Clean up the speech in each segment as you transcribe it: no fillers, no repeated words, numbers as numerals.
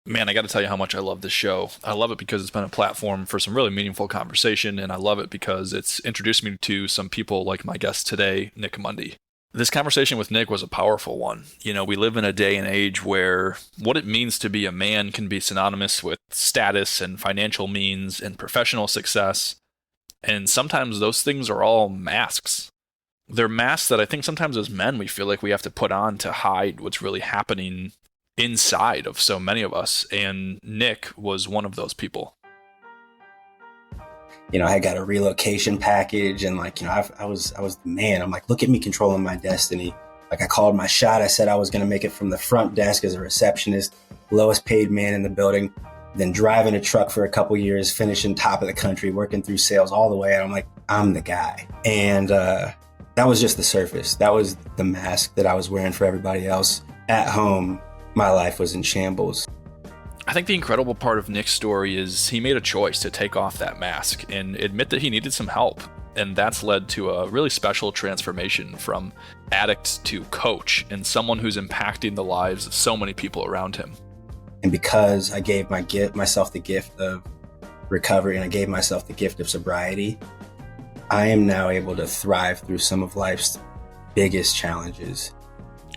Man, I got to tell you how much I love this show. I love it because it's been a platform for some really meaningful conversation, and I love it because it's introduced me to some people like my guest today, Nick Mundy. This conversation with Nick was a powerful one. You know, we live in a day and age where what it means to be a man can be synonymous with status and financial means and professional success. And sometimes those things are all masks. They're masks that I think sometimes as men we feel like we have to put on to hide what's really happening inside of so many of us. And Nick was one of those people. I had got a relocation package and I was the man. I'm like, look at me controlling my destiny. Like I called my shot. I said I was going to make it from the front desk as a receptionist, lowest paid man in the building, then driving a truck for a couple years, finishing top of the country, working through sales all the way. And I'm like, I'm the guy. And that was just the surface. That was the mask that I was wearing for everybody else. At home, my life was in shambles. I think the incredible part of Nick's story is he made a choice to take off that mask and admit that he needed some help. And that's led to a really special transformation from addict to coach and someone who's impacting the lives of so many people around him. And because I gave myself the gift of recovery and I gave myself the gift of sobriety, I am now able to thrive through some of life's biggest challenges.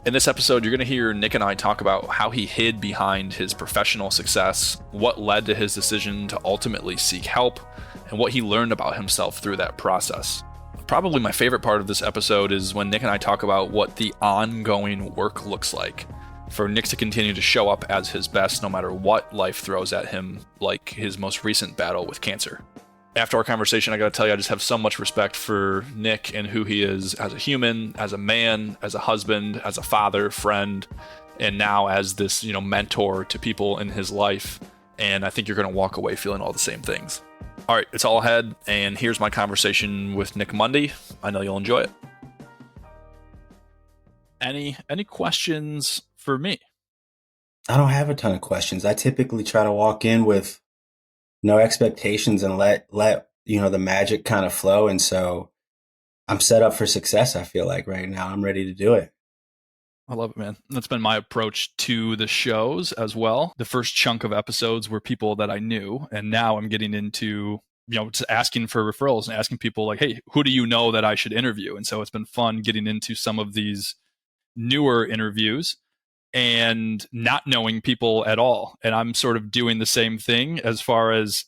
In this episode, you're going to hear Nick and I talk about how he hid behind his professional success, what led to his decision to ultimately seek help, and what he learned about himself through that process. Probably my favorite part of this episode is when Nick and I talk about what the ongoing work looks like. For Nick to continue to show up as his best no matter what life throws at him, like his most recent battle with cancer. After our conversation, I got to tell you, I just have so much respect for Nick and who he is as a human, as a man, as a husband, as a father, friend, and now as this, mentor to people in his life. And I think you're going to walk away feeling all the same things. All right, it's all ahead, and here's my conversation with Nick Mundy. I know you'll enjoy it. Any questions for me? I don't have a ton of questions. I typically try to walk in with no expectations and let the magic kind of flow. And so I'm set up for success. I feel like right now I'm ready to do it. I love it, man. That's been my approach to the shows as well. The first chunk of episodes were people that I knew, and now I'm getting into, just asking for referrals and asking people like, hey, who do you know that I should interview? And so it's been fun getting into some of these newer interviews and not knowing people at all. And I'm sort of doing the same thing as far as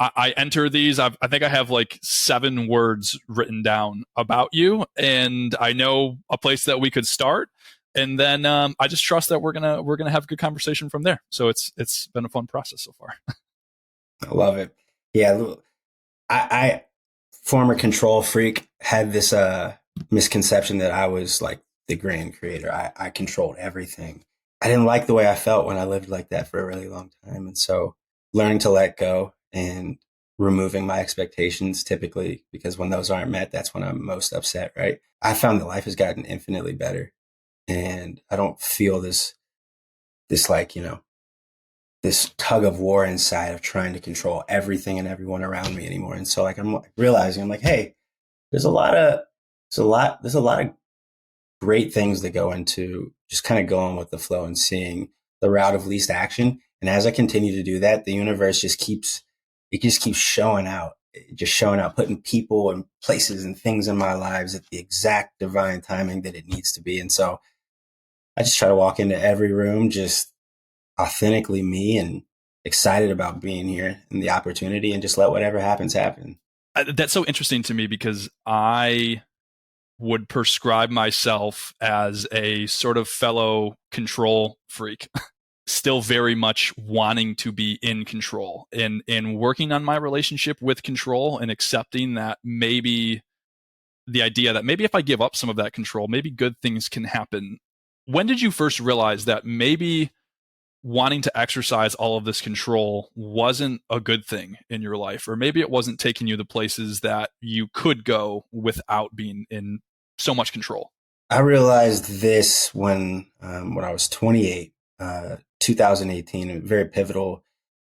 I enter these. I think I have like 7 words written down about you, and I know a place that we could start. And then I just trust that we're gonna have a good conversation from there. So it's been a fun process so far. I love it. Yeah, I former control freak, had this misconception that I was like the grand creator. I controlled everything. I didn't like the way I felt when I lived like that for a really long time. And so learning to let go and removing my expectations typically, because when those aren't met, that's when I'm most upset, right? I found that life has gotten infinitely better. And I don't feel this tug of war inside of trying to control everything and everyone around me anymore. And so I'm realizing, I'm like, hey, there's a lot of great things that go into just kind of going with the flow and seeing the route of least action. And as I continue to do that, the universe just keeps showing out, putting people and places and things in my lives at the exact divine timing that it needs to be. And so I just try to walk into every room just authentically me and excited about being here and the opportunity, and just let whatever happens happen. That's so interesting to me because I would prescribe myself as a sort of fellow control freak, still very much wanting to be in control and working on my relationship with control and accepting that maybe the idea that maybe if I give up some of that control, maybe good things can happen. When did you first realize that maybe wanting to exercise all of this control wasn't a good thing in your life, or maybe it wasn't taking you the places that you could go without being in so much control? I realized this when I was 28, 2018, a very pivotal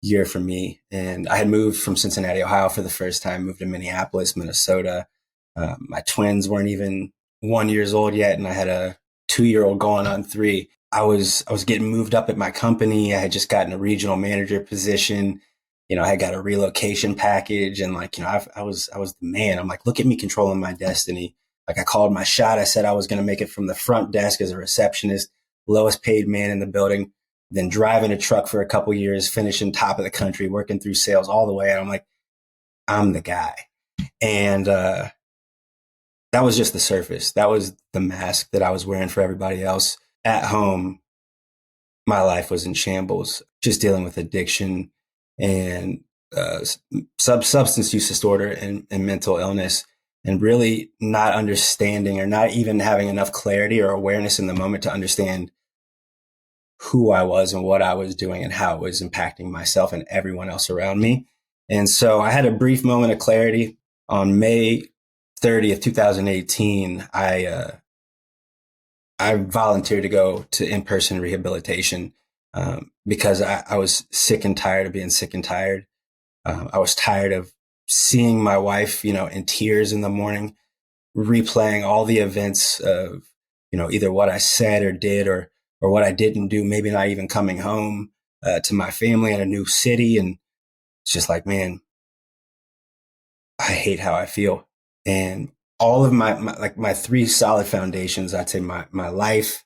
year for me. And I had moved from Cincinnati, Ohio for the first time, moved to Minneapolis, Minnesota. My twins weren't even 1 year old yet. And I had a 2-year-old going on 3. I was getting moved up at my company. I had just gotten a regional manager position. I had got a relocation package, and like, I was the man. I'm like, look at me controlling my destiny. Like, I called my shot. I said I was going to make it from the front desk as a receptionist, lowest paid man in the building, then driving a truck for a couple years, finishing top of the country, working through sales all the way. And I'm like, I'm the guy. And that was just the surface. That was the mask that I was wearing for everybody else. At home, my life was in shambles, just dealing with addiction and substance use disorder and mental illness, and really not understanding or not even having enough clarity or awareness in the moment to understand who I was and what I was doing and how it was impacting myself and everyone else around me. And so I had a brief moment of clarity on May 30th, 2018. I volunteered to go to in-person rehabilitation because I was sick and tired of being sick and tired. I was tired of seeing my wife, in tears in the morning, replaying all the events of, either what I said or did or what I didn't do, maybe not even coming home to my family in a new city. And it's just like, man, I hate how I feel. And all of my 3 solid foundations, I'd say my life,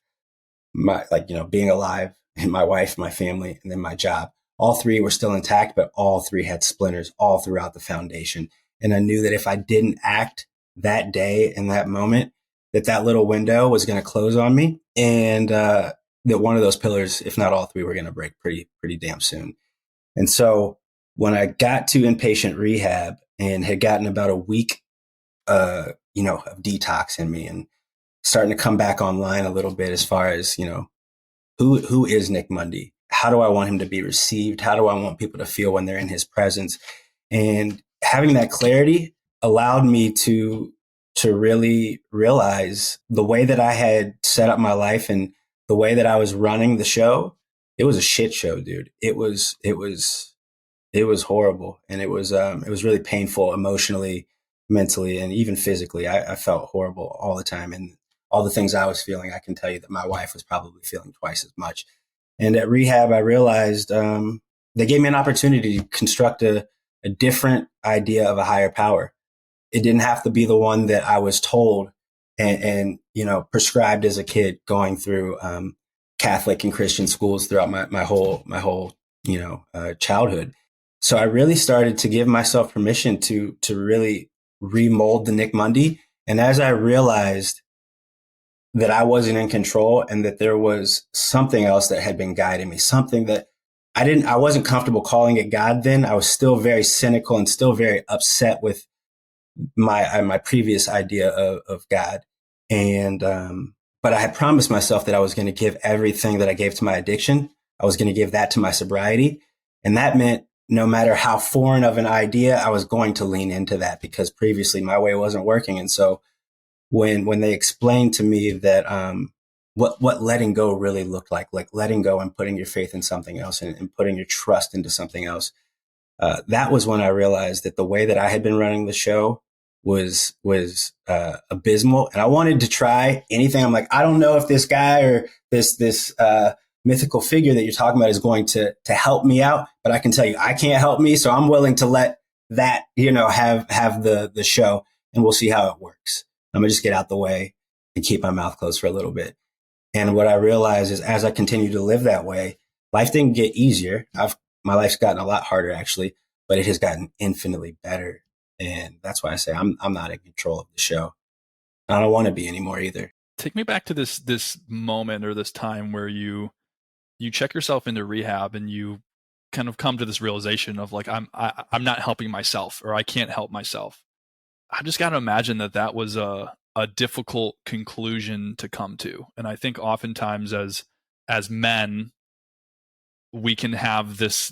being alive, and my wife, my family, and then my job. All 3 were still intact, but all 3 had splinters all throughout the foundation. And I knew that if I didn't act that day in that moment, that little window was going to close on me, and that one of those pillars, if not all 3, were going to break pretty damn soon. And so when I got to inpatient rehab and had gotten about a week, of detox in me and starting to come back online a little bit as far as, who is Nick Mundy? How do I want him to be received? How do I want people to feel when they're in his presence? And having that clarity allowed me to really realize the way that I had set up my life and the way that I was running the show. It was a shit show, dude. It was horrible. And it was really painful emotionally, mentally, and even physically. I felt horrible all the time. And all the things I was feeling, I can tell you that my wife was probably feeling twice as much. And at rehab, I realized they gave me an opportunity to construct a different idea of a higher power. It didn't have to be the one that I was told and prescribed as a kid going through Catholic and Christian schools throughout my whole childhood. So I really started to give myself permission to really remold the Nick Mundy. And as I realized that I wasn't in control and that there was something else that had been guiding me, something that I wasn't comfortable calling it God then. I was still very cynical and still very upset with my previous idea of God. And, but I had promised myself that I was going to give everything that I gave to my addiction. I was going to give that to my sobriety. And that meant no matter how foreign of an idea, I was going to lean into that because previously my way wasn't working. And so when they explained to me that what letting go really looked like letting go and putting your faith in something else and putting your trust into something else, that was when I realized that the way that I had been running the show was abysmal. And I wanted to try anything. I'm like, I don't know if this guy or this mythical figure that you're talking about is going to help me out, but I can tell you I can't help me. So I'm willing to let that, have the show, and we'll see how it works. I'm gonna just get out the way and keep my mouth closed for a little bit. And what I realized is as I continue to live that way, life didn't get easier. My life's gotten a lot harder actually, but it has gotten infinitely better. And that's why I say I'm not in control of the show. I don't want to be anymore either. Take me back to this moment or this time where you check yourself into rehab and you kind of come to this realization of like, I'm not helping myself, or I can't help myself. I just got to imagine that was a difficult conclusion to come to. And I think oftentimes as men, we can have this,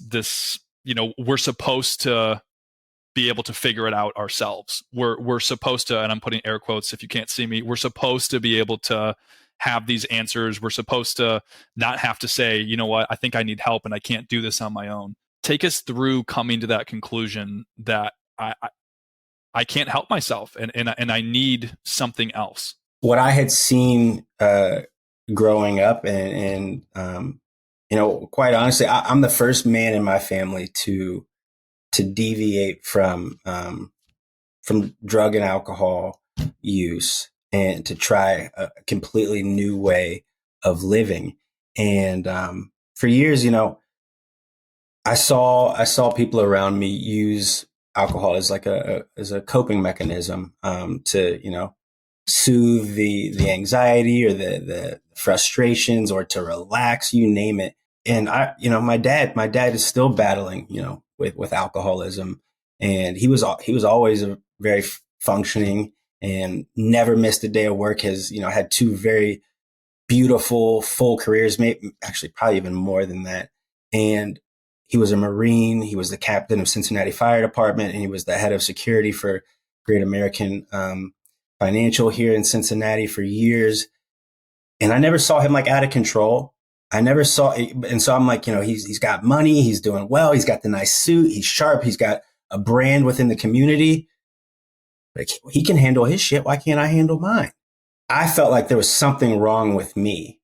we're supposed to be able to figure it out ourselves. We're supposed to, and I'm putting air quotes if you can't see me, we're supposed to be able to have these answers. We're supposed to not have to say, you know what, I think I need help and I can't do this on my own. Take us through coming to that conclusion that I can't help myself and I need something else. What I had seen growing up, and you know, quite honestly, I'm the first man in my family to deviate from drug and alcohol use and to try a completely new way of living. And for years, you know, I saw people around me use alcohol as like as a coping mechanism, to, you know, soothe the anxiety or the frustrations, or to relax, you name it. And you know, my dad is still battling, you know, with alcoholism, and he was always a very functioning and never missed a day of work. Has, you know, had two very beautiful full careers, maybe actually probably even more than that. And he was a Marine. He was the captain of Cincinnati Fire Department, and he was the head of security for Great American Financial here in Cincinnati for years. And I never saw him like out of control. I never saw, and so I'm like, you know, he's got money, he's doing well, he's got the nice suit, he's sharp, he's got a brand within the community. Like, he can handle his shit. Why can't I handle mine? I felt like there was something wrong with me.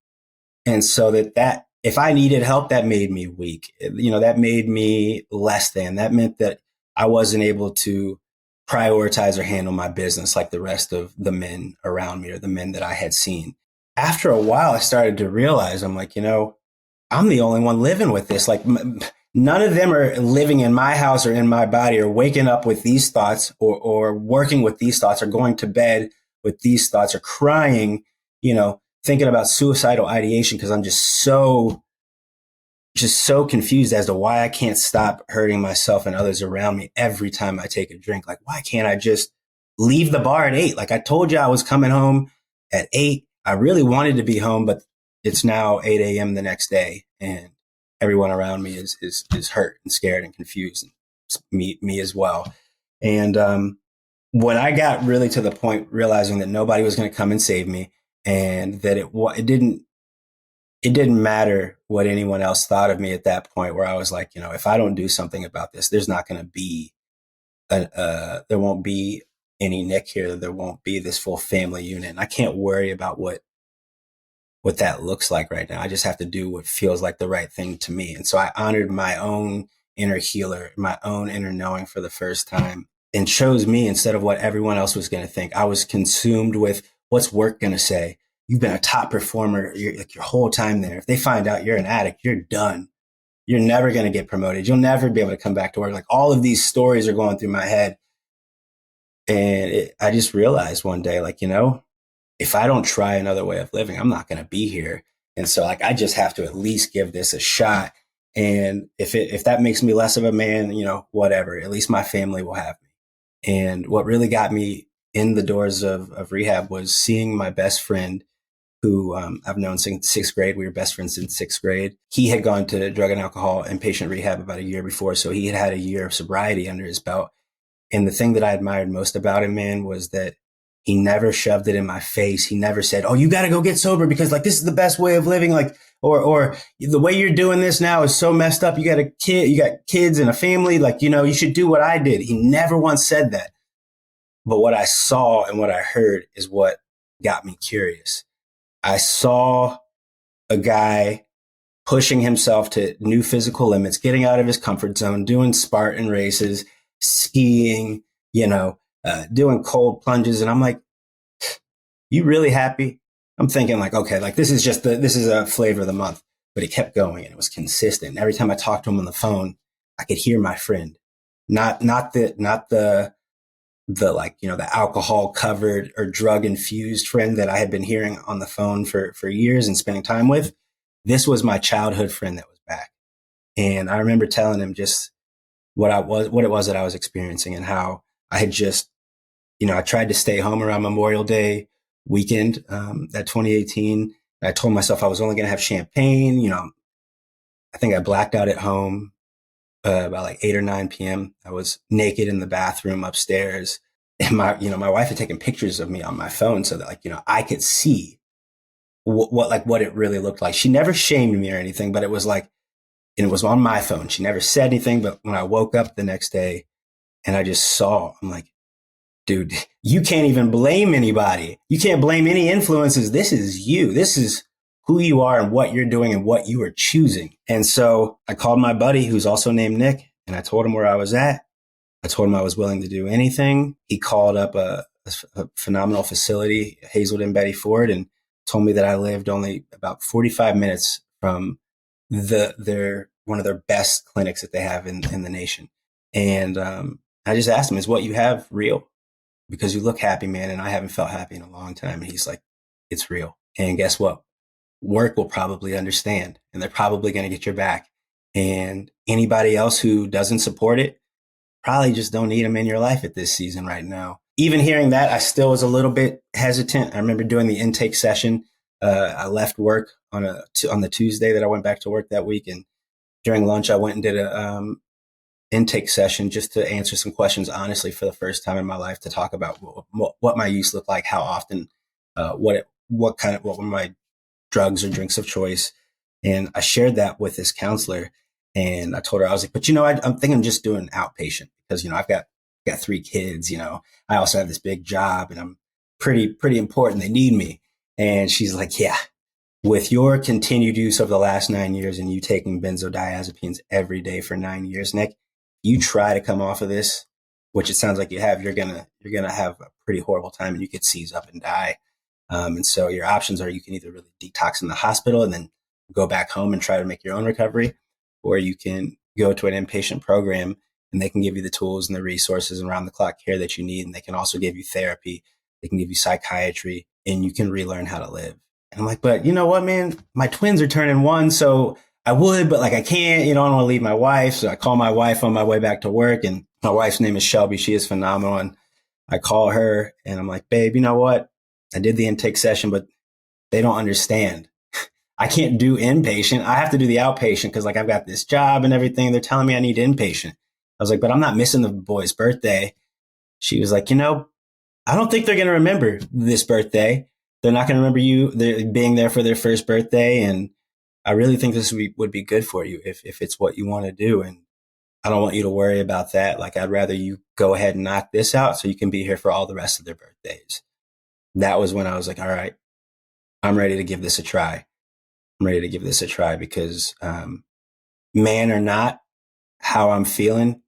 And so that if I needed help, that made me weak. You know, that made me less than. That meant that I wasn't able to prioritize or handle my business like the rest of the men around me, or the men that I had seen. After a while, I started to realize, I'm like, you know, I'm the only one living with this. Like, none of them are living in my house or in my body, or waking up with these thoughts, or working with these thoughts, or going to bed with these thoughts, or crying, you know, thinking about suicidal ideation, because I'm just so confused as to why I can't stop hurting myself and others around me every time I take a drink. Like, why can't I just leave the bar at 8? Like, I told you I was coming home at 8. I really wanted to be home, but it's now 8 a.m. the next day, and everyone around me is hurt and scared and confused, and me as well. And when I got really to the point, realizing that nobody was going to come and save me, and that it didn't matter what anyone else thought of me at that point, where I was like, you know, if I don't do something about this, there's not going to be there won't be any Nick here. There won't be this full family unit. And I can't worry about what that looks like right now. I just have to do what feels like the right thing to me. And so I honored my own inner healer, my own inner knowing for the first time, and chose me instead of what everyone else was going to think. I was consumed with, what's work going to say? You've been a top performer your whole time there. If they find out you're an addict, you're done. You're never going to get promoted. You'll never be able to come back to work. Like, all of these stories are going through my head. And I just realized one day, like, you know, if I don't try another way of living, I'm not going to be here. And so, like, I just have to at least give this a shot. And if that makes me less of a man, you know, whatever, at least my family will have me. And what really got me in the doors of rehab was seeing my best friend, who I've known since 6th grade. We were best friends since 6th grade. He had gone to drug and alcohol inpatient rehab about a year before. So he had had a year of sobriety under his belt. And the thing that I admired most about him, man, was that he never shoved it in my face. He never said, "Oh, you got to go get sober because, like, this is the best way of living." Like, or the way you're doing this now is so messed up. You got kids and a family. Like, you know, you should do what I did. He never once said that. But what I saw and what I heard is what got me curious. I saw a guy pushing himself to new physical limits, getting out of his comfort zone, doing Spartan races, skiing, you know, doing cold plunges. And I'm like, you really happy? I'm thinking, like, okay, like, this is a flavor of the month. But he kept going, and it was consistent. Every time I talked to him on the phone, I could hear my friend, not the like, you know, the alcohol covered or drug infused friend that I had been hearing on the phone for years and spending time with. This was my childhood friend that was back. And I remember telling him just what it was that I was experiencing, and how I had just, you know, I tried to stay home around Memorial Day weekend, that 2018. I told myself I was only going to have champagne. You know, I think I blacked out at home about like 8 or 9 p.m. I was naked in the bathroom upstairs, and my wife had taken pictures of me on my phone so that, like, you know, I could see what it really looked like. She never shamed me or anything, but it was like, and it was on my phone. She never said anything, but when I woke up the next day and I just saw, I'm like, dude, you can't even blame anybody. You can't blame any influences. This is you. This is who you are and what you're doing and what you are choosing. And so I called my buddy who's also named Nick, and I told him where I was at. I told him I was willing to do anything. He called up a phenomenal facility, Hazelden Betty Ford, and told me that I lived only about 45 minutes from one of their best clinics that they have in the nation. And I just asked him, is what you have real? Because you look happy, man, and I haven't felt happy in a long time. And he's like, it's real. And guess what? Work will probably understand, and they're probably going to get your back. And anybody else who doesn't support it, probably just don't need them in your life at this season right now. Even hearing that, I still was a little bit hesitant. I remember doing the intake session. I left work on the Tuesday that I went back to work that week. And during lunch, I went and did a intake session just to answer some questions honestly for the first time in my life, to talk about what my use looked like, how often, what were my drugs or drinks of choice. And I shared that with this counselor, and I told her, I was like, but I'm thinking I'm just doing outpatient because, I've got 3 kids, I also have this big job and I'm pretty important. They need me. And she's like, yeah, with your continued use over the last 9 years and you taking benzodiazepines every day for 9 years, Nick, you try to come off of this, which it sounds like you have, you're going to have a pretty horrible time and you could seize up and die. And so your options are, you can either really detox in the hospital and then go back home and try to make your own recovery, or you can go to an inpatient program and they can give you the tools and the resources and round the clock care that you need. And they can also give you therapy. They can give you psychiatry, and you can relearn how to live. And I'm like, but you know what, man, my twins are turning 1. So I would, but like, I can't, I don't want to leave my wife. So I call my wife on my way back to work, and my wife's name is Shelby. She is phenomenal. And I call her and I'm like, babe, you know what? I did the intake session, but they don't understand. I can't do inpatient. I have to do the outpatient because like I've got this job and everything. They're telling me I need inpatient. I was like, but I'm not missing the boy's birthday. She was like, I don't think they're going to remember this birthday. They're not going to remember you being there for their first birthday. And I really think this would be good for you if it's what you want to do. And I don't want you to worry about that. Like, I'd rather you go ahead and knock this out so you can be here for all the rest of their birthdays. That was when I was like, all right, I'm ready to give this a try. I'm ready to give this a try because, man or not, how I'm feeling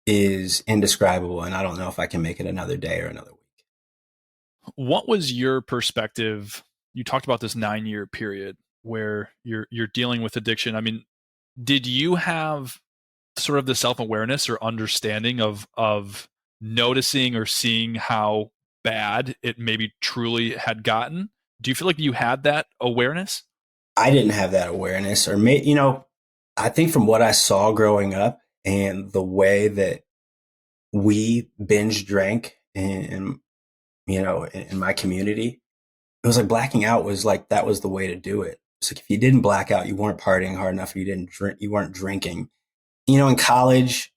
is indescribable. And I don't know if I can make it another day or another week. What was your perspective? You talked about this 9-year period where you're dealing with addiction. I mean, did you have sort of the self-awareness or understanding of noticing or seeing how bad it maybe truly had gotten? Do you feel like you had that awareness? I didn't have that awareness, or I think from what I saw growing up and the way that we binge drank in my community, it was like blacking out was like, that was the way to do it. It's like, if you didn't black out, you weren't partying hard enough, or you weren't drinking. In college,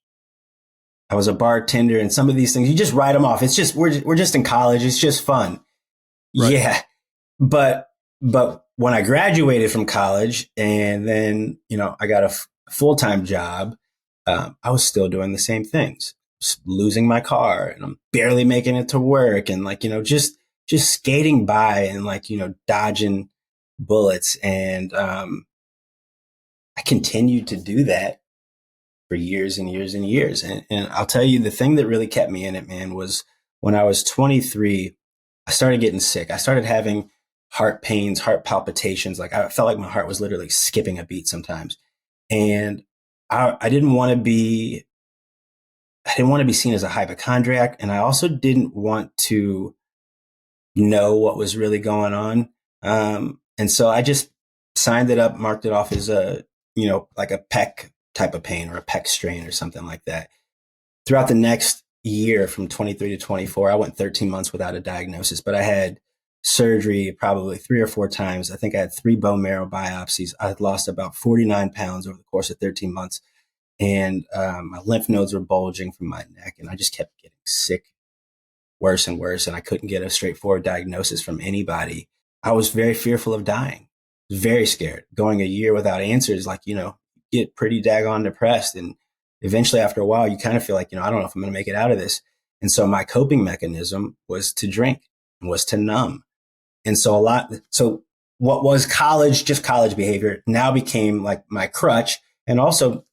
I was a bartender, and some of these things, you just write them off. It's just, we're just in college. It's just fun. Right. Yeah. But when I graduated from college and then, I got a full-time job, I was still doing the same things, just losing my car, and I'm barely making it to work. And like, just skating by and like, dodging bullets. And, I continued to do that for years and years and years. And I'll tell you, the thing that really kept me in it, man, was when I was 23, I started getting sick. I started having heart pains, heart palpitations. Like, I felt like my heart was literally skipping a beat sometimes. And I didn't want to be seen as a hypochondriac. And I also didn't want to know what was really going on. And so I just signed it up, marked it off as like a pec type of pain or a pec strain or something like that. Throughout the next year, from 23 to 24, I went 13 months without a diagnosis, but I had surgery probably 3 or 4 times. I think I had 3 bone marrow biopsies. I had lost about 49 pounds over the course of 13 months. And my lymph nodes were bulging from my neck, and I just kept getting sick worse and worse. And I couldn't get a straightforward diagnosis from anybody. I was very fearful of dying, very scared. Going a year without answers, like, get pretty daggone depressed. And eventually, after a while, you kind of feel like, I don't know if I'm going to make it out of this. And so my coping mechanism was to drink and was to numb. And so what was college, just college behavior, now became like my crutch. And also,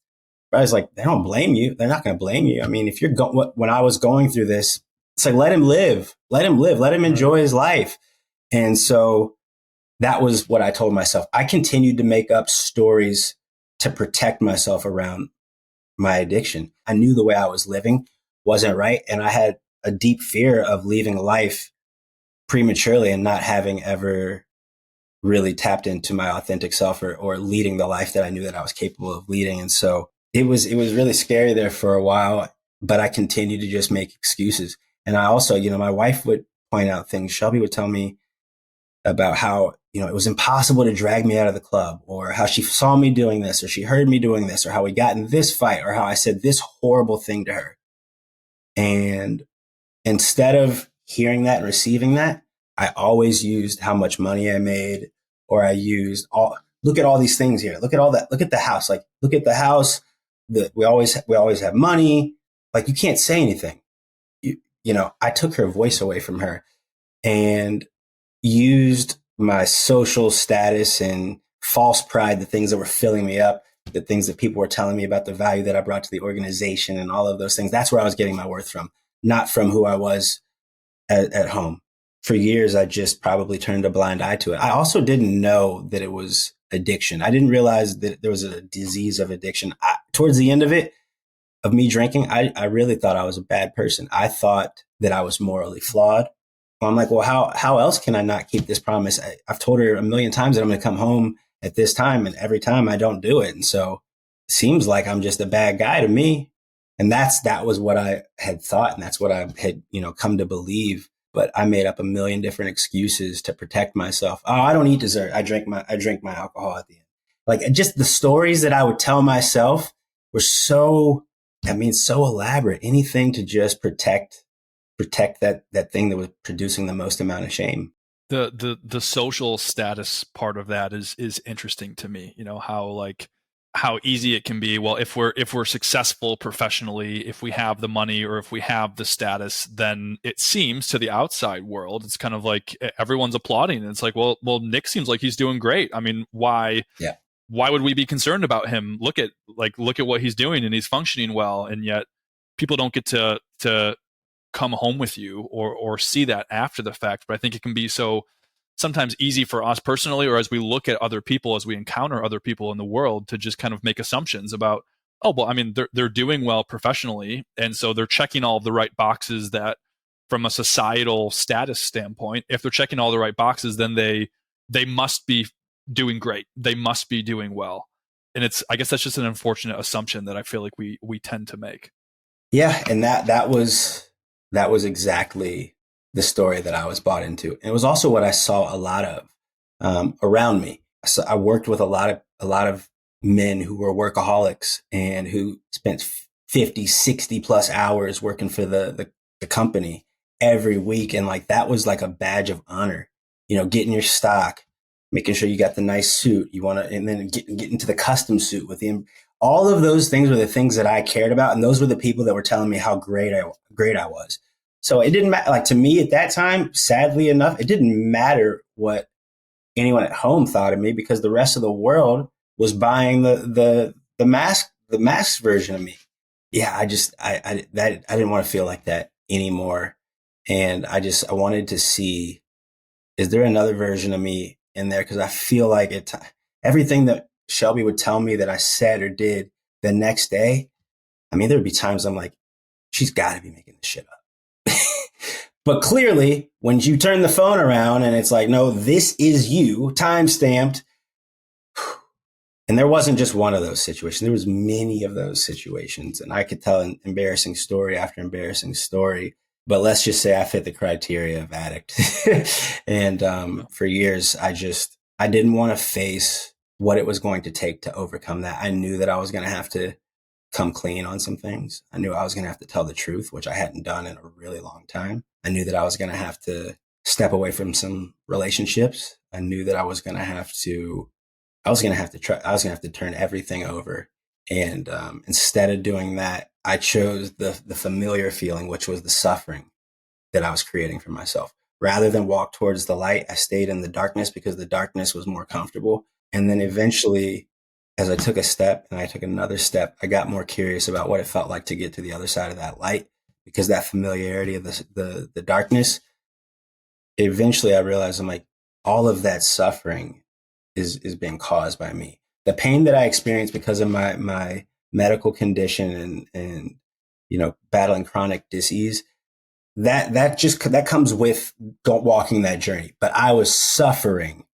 I was like, they don't blame you. They're not going to blame you. I mean, if you're when I was going through this, it's like, let him live, let him live, let him enjoy his life. And so that was what I told myself. I continued to make up stories to protect myself around my addiction. I knew the way I was living wasn't right. And I had a deep fear of leaving life prematurely and not having ever really tapped into my authentic self or leading the life that I knew that I was capable of leading. And so it was really scary there for a while, but I continued to just make excuses. And I also, you know, my wife would point out things. Shelby would tell me about how, you know, it was impossible to drag me out of the club, or how she saw me doing this, or she heard me doing this, or how we got in this fight, or how I said this horrible thing to her. And instead of hearing that and receiving that, I always used how much money I made, or I used look at all these things here. Look at all that. Look at the house. Like, look at the house that we always have money. Like, you can't say anything. You know, I took her voice away from her and used my social status and false pride, the things that were filling me up, the things that people were telling me about the value that I brought to the organization and all of those things. That's where I was getting my worth from, not from who I was at home. For years, I just probably turned a blind eye to it. I also didn't know that it was addiction. I didn't realize that there was a disease of addiction. Towards the end of it, of me drinking, I really thought I was a bad person. I thought that I was morally flawed. I'm like, well, how else can I not keep this promise? I've told her a million times that I'm going to come home at this time, and every time I don't do it. And so it seems like I'm just a bad guy to me. And that was what I had thought. And that's what I had, you know, come to believe. But I made up a million different excuses to protect myself. Oh, I don't eat dessert. I drink my alcohol at the end. Like, just the stories that I would tell myself were so elaborate. Anything to just protect that thing that was producing the most amount of shame. The social status part of that is interesting to me. You know, how easy it can be. Well, if we're successful professionally, if we have the money or if we have the status, then it seems to the outside world, it's kind of like everyone's applauding. And it's like, well, Nick seems like he's doing great. I mean, why would we be concerned about him? Look at what he's doing, and he's functioning well. And yet people don't get to come home with you or see that after the fact. But I think it can be so sometimes easy for us personally, or as we look at other people, as we encounter other people in the world, to just kind of make assumptions about, oh, well, I mean, they're doing well professionally, and so they're checking all of the right boxes that, from a societal status standpoint, if they're checking all the right boxes, then they must be doing great. They must be doing well. And I guess that's just an unfortunate assumption that I feel like we tend to make. Yeah, and that was exactly the story that I was bought into. And it was also what I saw a lot of around me. So I worked with a lot of men who were workaholics and who spent 50, 60 plus hours working for the company every week. And like, that was like a badge of honor, you know, getting your stock, making sure you got the nice suit you want to, and then get into the custom suit with him. All of those things were the things that I cared about. And those were the people that were telling me how great I was. So it didn't matter. Like, to me at that time, sadly enough, it didn't matter what anyone at home thought of me, because the rest of the world was buying the mask version of me. Yeah, I didn't want to feel like that anymore. And I wanted to see, is there another version of me in there? Because I feel like everything that Shelby would tell me that I said or did the next day, I mean, there would be times I'm like, she's got to be making this shit up. But clearly, when you turn the phone around and it's like, no, this is you, time stamped. And there wasn't just one of those situations. There was many of those situations. And I could tell an embarrassing story after embarrassing story. But let's just say I fit the criteria of addict. And for years, I didn't want to face what it was going to take to overcome that. I knew that I was going to have to come clean on some things. I knew I was going to have to tell the truth, which I hadn't done in a really long time. I knew that I was going to have to step away from some relationships. I knew that I was going to have to turn everything over. And instead of doing that, I chose the familiar feeling, which was the suffering that I was creating for myself. rather than walk towards the light, I stayed in the darkness because the darkness was more comfortable. And then eventually, as I took a step and I took another step, I got more curious about what it felt like to get to the other side of that light, because that familiarity of the darkness, eventually I realized I'm like, all of that suffering is being caused by me. The pain that I experienced because of my medical condition and battling chronic disease, that comes with walking that journey. But I was suffering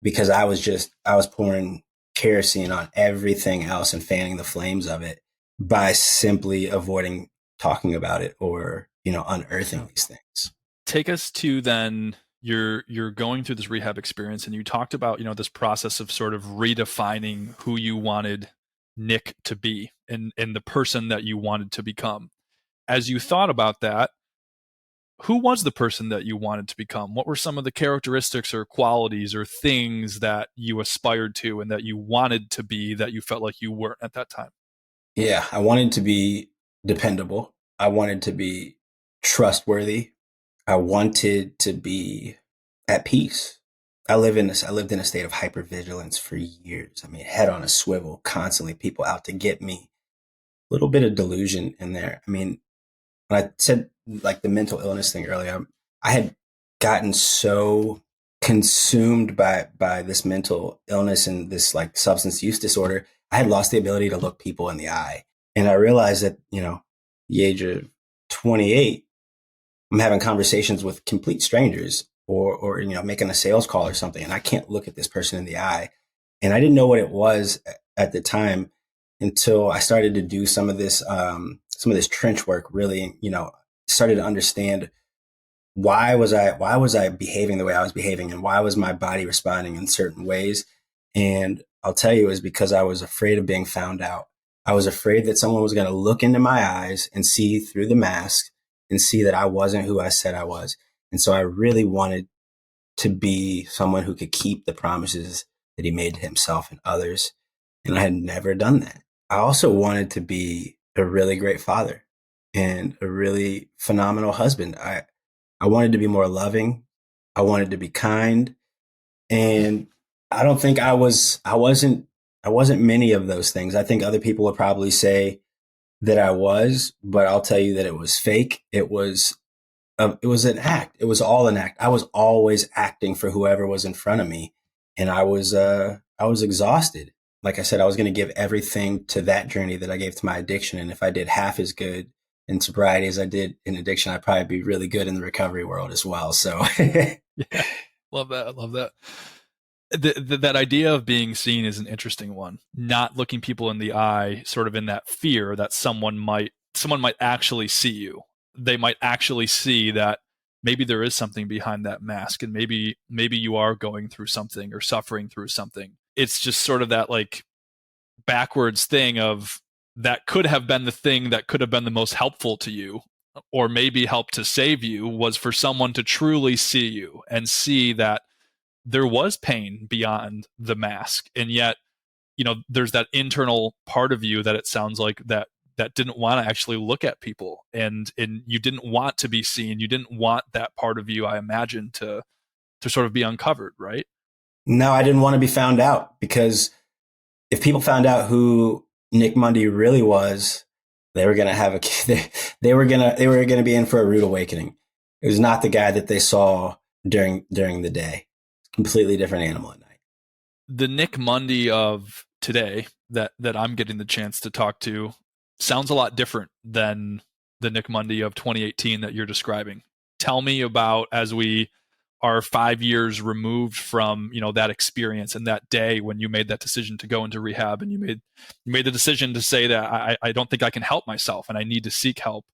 because I was pouring kerosene on everything else and fanning the flames of it by simply avoiding talking about it or unearthing these things. Take us to then you're going through this rehab experience, and you talked about this process of sort of redefining who you wanted Nick to be and the person that you wanted to become. As you thought about that, who was the person that you wanted to become? What were some of the characteristics or qualities or things that you aspired to and that you wanted to be that you felt like you weren't at that time? Yeah, I wanted to be dependable. I wanted to be trustworthy. I wanted to be at peace. I lived in a state of hypervigilance for years. I mean, head on a swivel, constantly people out to get me. A little bit of delusion in there. I mean, when I said like the mental illness thing earlier, I had gotten so consumed by this mental illness and this like substance use disorder, I had lost the ability to look people in the eye. And I realized that, the age of 28, I'm having conversations with complete strangers or making a sales call or something, and I can't look at this person in the eye. And I didn't know what it was at the time until I started to do some of this trench work, really, started to understand why was I behaving the way I was behaving, and why was my body responding in certain ways. And I'll tell you, it was because I was afraid of being found out. I was afraid that someone was going to look into my eyes and see through the mask and see that I wasn't who I said I was. And so I really wanted to be someone who could keep the promises that he made to himself and others. And I had never done that. I also wanted to be a really great father and a really phenomenal husband. I wanted to be more loving. I wanted to be kind. And I don't think I wasn't many of those things. I think other people would probably say that I was, but I'll tell you that it was fake. It was an act. It was all an act. I was always acting for whoever was in front of me. And I was exhausted. Like I said, I was going to give everything to that journey that I gave to my addiction. And if I did half as good in sobriety as I did in addiction, I'd probably be really good in the recovery world as well. So yeah, love that. I love that. That idea of being seen is an interesting one. Not looking people in the eye, sort of in that fear that someone might actually see you. They might actually see that maybe there is something behind that mask, and maybe you are going through something or suffering through something. It's just sort of that like backwards thing of that could have been the thing that could have been the most helpful to you, or maybe help to save you, was for someone to truly see you and see that there was pain beyond the mask. And yet, there's that internal part of you that it sounds like that didn't want to actually look at people, and you didn't want to be seen. You didn't want that part of you, I imagine, to sort of be uncovered, right? No, I didn't want to be found out, because if people found out who Nick Mundy really was, they were going to have they were going to be in for a rude awakening. It was not the guy that they saw during the day. Completely different animal at night. The Nick Mundy of today that I'm getting the chance to talk to sounds a lot different than the Nick Mundy of 2018 that you're describing. Tell me about, as we are 5 years removed from that experience and that day when you made that decision to go into rehab, and you made the decision to say that I don't think I can help myself and I need to seek help.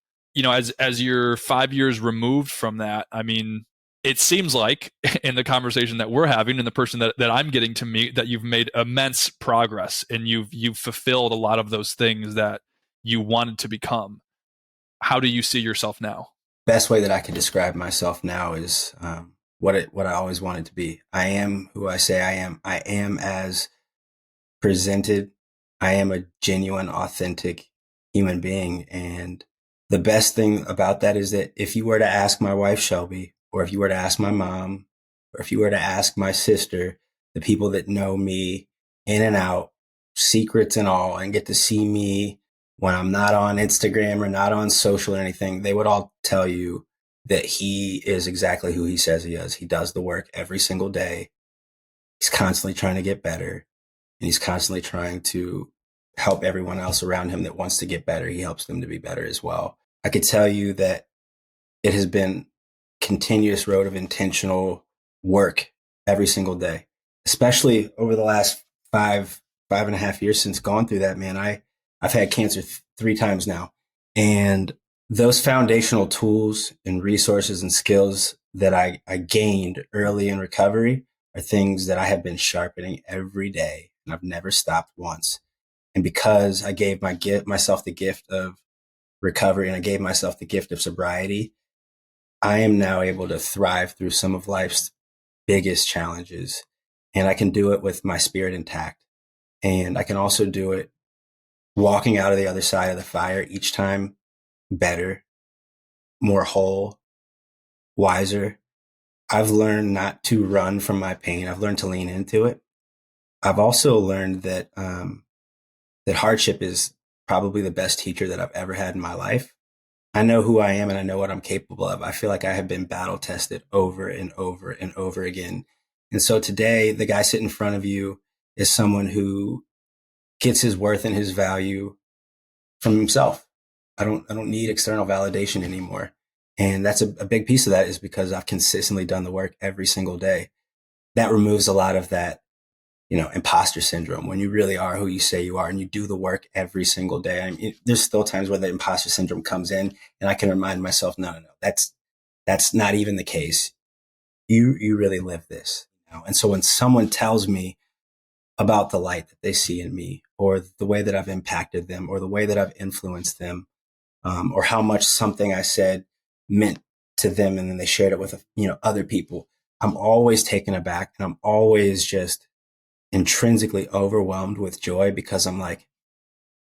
As you're 5 years removed from that, I mean, it seems like in the conversation that we're having and the person that I'm getting to meet, that you've made immense progress and you've fulfilled a lot of those things that you wanted to become. How do you see yourself now? Best way that I can describe myself now is what I always wanted to be. I am who I say I am. I am as presented. I am a genuine, authentic human being. And the best thing about that is that if you were to ask my wife, Shelby, or if you were to ask my mom, or if you were to ask my sister, the people that know me in and out, secrets and all, and get to see me when I'm not on Instagram or not on social or anything, they would all tell you that he is exactly who he says he is. He does the work every single day. He's constantly trying to get better, and he's constantly trying to help everyone else around him that wants to get better. He helps them to be better as well. I could tell you that it has been continuous road of intentional work every single day, especially over the last 5.5 years since going through that, man. I've had cancer 3 times now. And those foundational tools and resources and skills that I gained early in recovery are things that I have been sharpening every day, and I've never stopped once. And because I gave myself the gift of recovery, and I gave myself the gift of sobriety, I am now able to thrive through some of life's biggest challenges. And I can do it with my spirit intact. And I can also do it walking out of the other side of the fire each time better, more whole, wiser. I've learned not to run from my pain. I've learned to lean into it. I've also learned that that hardship is probably the best teacher that I've ever had in my life. I know who I am and I know what I'm capable of. I feel like I have been battle tested over and over and over again. And so today, the guy sitting in front of you is someone who gets his worth and his value from himself. I don't need external validation anymore. And that's a big piece of that is because I've consistently done the work every single day. That removes a lot of that, imposter syndrome when you really are who you say you are and you do the work every single day. I mean, there's still times where the imposter syndrome comes in and I can remind myself, no, that's not even the case. You really live this, And so when someone tells me about the light that they see in me or the way that I've impacted them or the way that I've influenced them, or how much something I said meant to them, and then they shared it with, other people, I'm always taken aback and I'm always just intrinsically overwhelmed with joy because I'm like,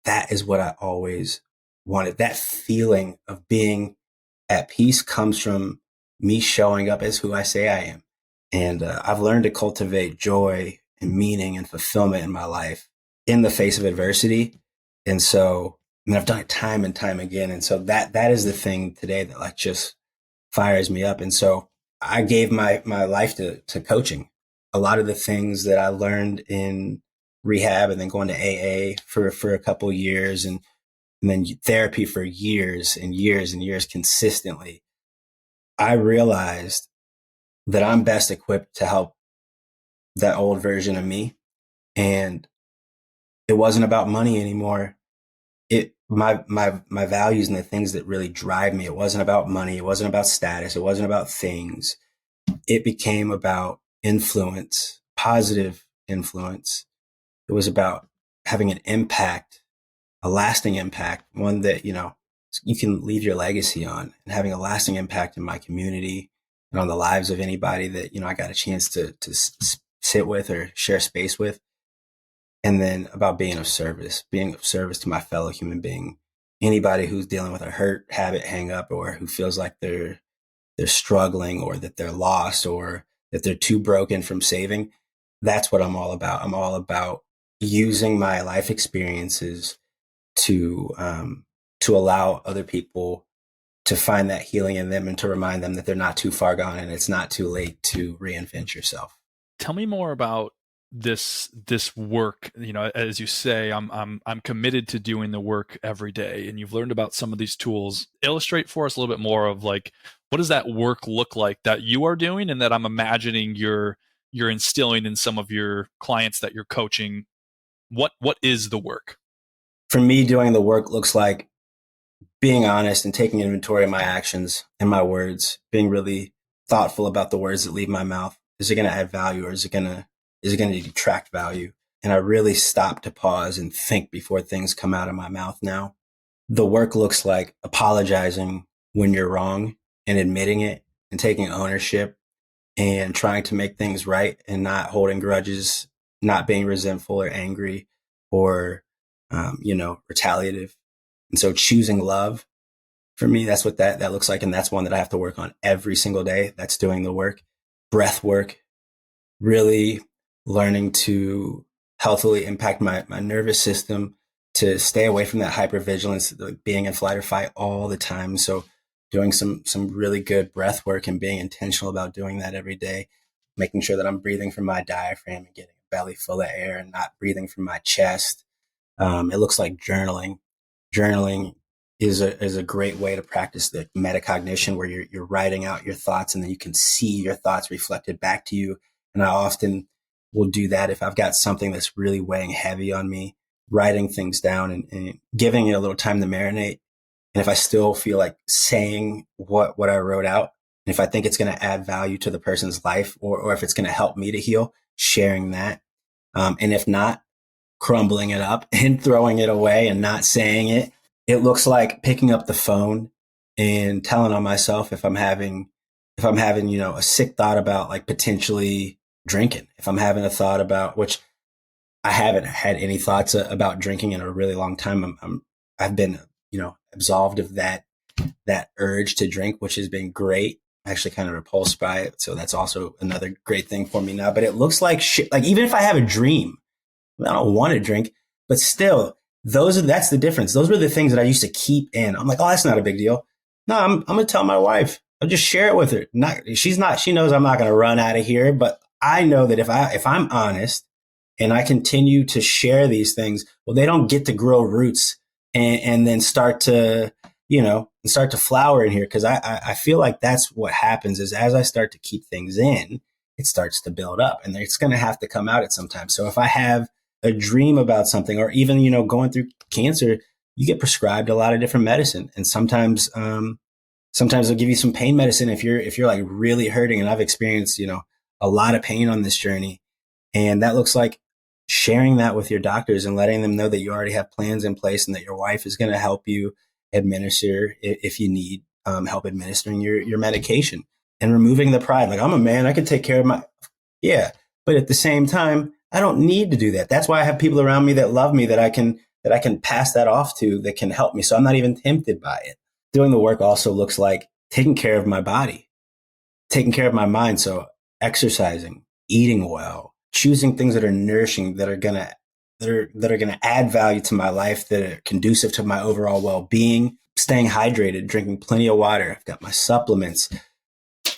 that is what I always wanted. That feeling of being at peace comes from me showing up as who I say I am. And I've learned to cultivate joy and meaning and fulfillment in my life in the face of adversity. And so, I've done it time and time again. And so that is the thing today that like just fires me up. And so I gave my life to coaching. A lot of the things that I learned in rehab and then going to AA for a couple of years and then therapy for years and years and years consistently, I realized that I'm best equipped to help that old version of me. And it wasn't about money anymore. My values and the things that really drive me, it wasn't about money. It wasn't about status. It wasn't about things. It became about influence, positive influence. It was about having an impact, a lasting impact, one that, you can leave your legacy on, and having a lasting impact in my community and on the lives of anybody that, I got a chance to sit with or share space with. And then about being of service to my fellow human being, anybody who's dealing with a hurt, habit, hang up, or who feels like they're struggling or that they're lost or that they're too broken from saving. That's what I'm all about. I'm all about using my life experiences to allow other people to find that healing in them and to remind them that they're not too far gone and it's not too late to reinvent yourself. Tell me more about this work. As you say, I'm committed to doing the work every day, and you've learned about some of these tools. Illustrate for us a little bit more of like, what does that work look like that you are doing and that I'm imagining you're instilling in some of your clients that you're coaching? What is the work? For me, doing the work looks like being honest and taking inventory of my actions and my words, being really thoughtful about the words that leave my mouth. Is it going to add value or is it going to detract value? And I really stop to pause and think before things come out of my mouth now. The work looks like apologizing when you're wrong and admitting it and taking ownership and trying to make things right and not holding grudges, not being resentful or angry or, retaliative. And so choosing love For me, that's what that looks like. And that's one that I have to work on every single day. That's doing the work, breath work, really learning to healthily impact my nervous system, to stay away from that hypervigilance, like being in flight or fight all the time. So doing some really good breath work and being intentional about doing that every day, making sure that I'm breathing from my diaphragm and getting a belly full of air and not breathing from my chest. It looks like journaling. Journaling is a great way to practice the metacognition, where you're writing out your thoughts and then you can see your thoughts reflected back to you. And I often will do that if I've got something that's really weighing heavy on me, writing things down and giving it a little time to marinate. And if I still feel like saying what I wrote out, and if I think it's going to add value to the person's life, or if it's going to help me to heal, sharing that. And if not, crumbling it up and throwing it away and not saying it. It looks like picking up the phone and telling on myself if I'm having, a sick thought about like potentially drinking. If I'm having a thought about, which I haven't had any thoughts about drinking in a really long time. I've been, absolved of that urge to drink, which has been great. Actually kind of repulsed by it. So that's also another great thing for me now. But it looks like shit. Like even if I have a dream, I don't want to drink, but still, that's the difference. Those were the things that I used to keep in. I'm like, oh, that's not a big deal. No, I'm going to tell my wife. I'll just share it with her. She knows I'm not going to run out of here, but I know that if I'm honest and I continue to share these things, well, they don't get to grow roots and then start to flower in here. Cause I feel like that's what happens is as I start to keep things in, it starts to build up and it's going to have to come out at some time. So if I have a dream about something, or even, going through cancer, you get prescribed a lot of different medicine. And sometimes they'll give you some pain medicine if you're like really hurting. And I've experienced, a lot of pain on this journey. And that looks like sharing that with your doctors and letting them know that you already have plans in place and that your wife is going to help you administer if you need help administering your medication, and removing the pride. Like, I'm a man, I can take care of yeah. But at the same time, I don't need to do that. That's why I have people around me that love me, that I can pass that off to, that can help me. So I'm not even tempted by it. Doing the work also looks like taking care of my body, taking care of my mind. So exercising, eating well, choosing things that are nourishing, that are going to add value to my life, that are conducive to my overall well-being, staying hydrated, drinking plenty of water. I've got my supplements,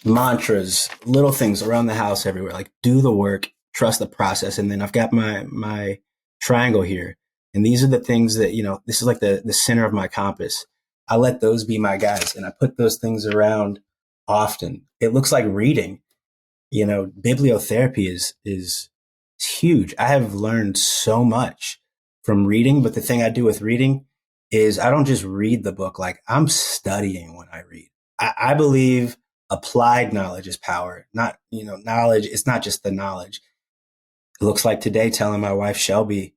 mantras, little things around the house everywhere. Like, do the work, trust the process. And then I've got my triangle here. And these are the things that, this is like the center of my compass. I let those be my guides, and I put those things around often. It looks like reading. Bibliotherapy is huge. I have learned so much from reading, but the thing I do with reading is I don't just read the book. Like, I'm studying when I read. I believe applied knowledge is power, not, knowledge. It's not just the knowledge. It looks like today telling my wife, Shelby,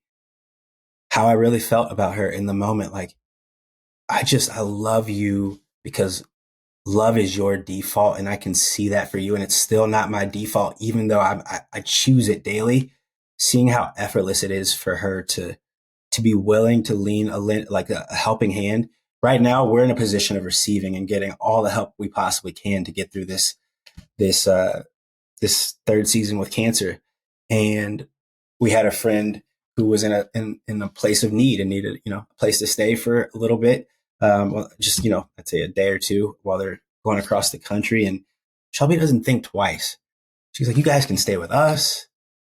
how I really felt about her in the moment. Like, I love you because love is your default, and I can see that for you. And it's still not my default, even though I choose it daily. Seeing how effortless it is for her to be willing to lean like a helping hand. Right now, we're in a position of receiving and getting all the help we possibly can to get through this third season with cancer. And we had a friend who was in a place of need and needed, a place to stay for a little bit. I'd say a day or two while they're going across the country. And Shelby doesn't think twice. She's like, you guys can stay with us.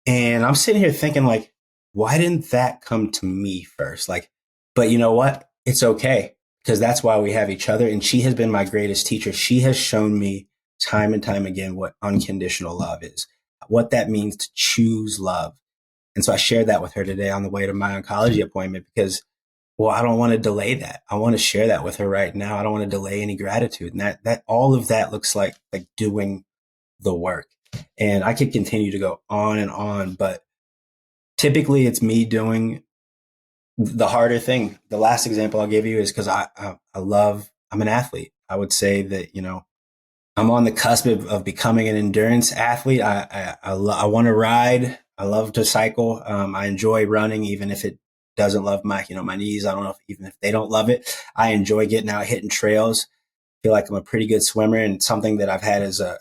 And I'm sitting here thinking, like, why didn't that come to me first? Like, but you know what? It's okay, because that's why we have each other. And she has been my greatest teacher. She has shown me time and time again what unconditional love is, what that means to choose love. And so I shared that with her today on the way to my oncology appointment, because, well, I don't want to delay that. I want to share that with her right now. I don't want to delay any gratitude. And that all of that looks like doing the work. And I could continue to go on, but typically it's me doing the harder thing. The last example I'll give you is because I'm an athlete. I would say that, I'm on the cusp of becoming an endurance athlete. I want to ride. I love to cycle. I enjoy running, even if it doesn't love my knees. I don't know if, even if they don't love it. I enjoy getting out, hitting trails. Feel like I'm a pretty good swimmer, and something that I've had as a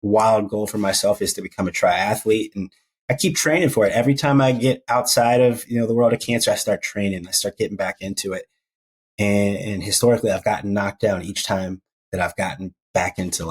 wild goal for myself is to become a triathlete. And I keep training for it. Every time I get outside of, the world of cancer, I start training. I start getting back into it. And historically, I've gotten knocked down each time that I've gotten back into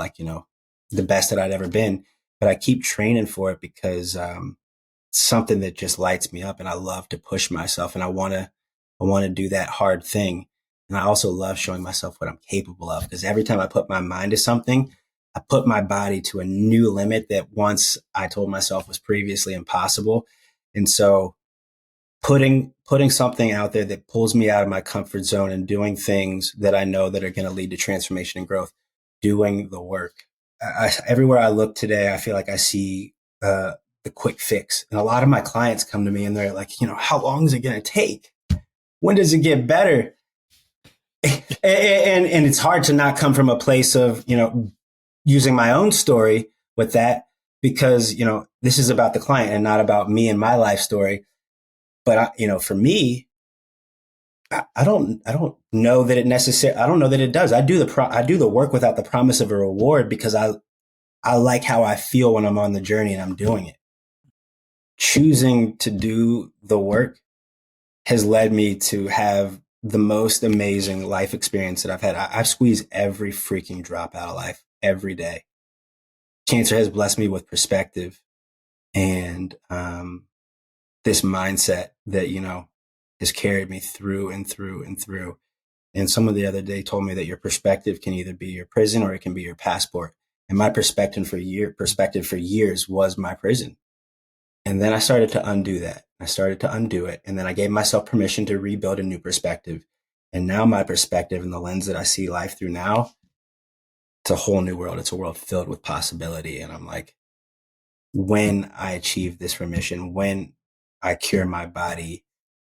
the best that I'd ever been. But I keep training for it because it's something that just lights me up, and I love to push myself, and I want to do that hard thing. And I also love showing myself what I'm capable of, because every time I put my mind to something, I put my body to a new limit that once I told myself was previously impossible. And so putting something out there that pulls me out of my comfort zone and doing things that I know that are going to lead to transformation and growth, doing the work. Everywhere I look today, I feel like I see the quick fix. And a lot of my clients come to me and they're like, how long is it going to take? When does it get better? And it's hard to not come from a place of, using my own story with that, because, this is about the client and not about me and my life story. But, for me, I don't know that I don't know that it does. I do the work without the promise of a reward, because I like how I feel when I'm on the journey and I'm doing it. Choosing to do the work has led me to have the most amazing life experience that I've had. I've squeezed every freaking drop out of life every day. Cancer has blessed me with perspective and this mindset that, has carried me through and through and through. And someone the other day told me that your perspective can either be your prison or it can be your passport. And my perspective for years was my prison. And then I started to undo that. I started to undo it. And then I gave myself permission to rebuild a new perspective. And now my perspective and the lens that I see life through now, it's a whole new world. It's a world filled with possibility. And I'm like, when I achieve this remission, when I cure my body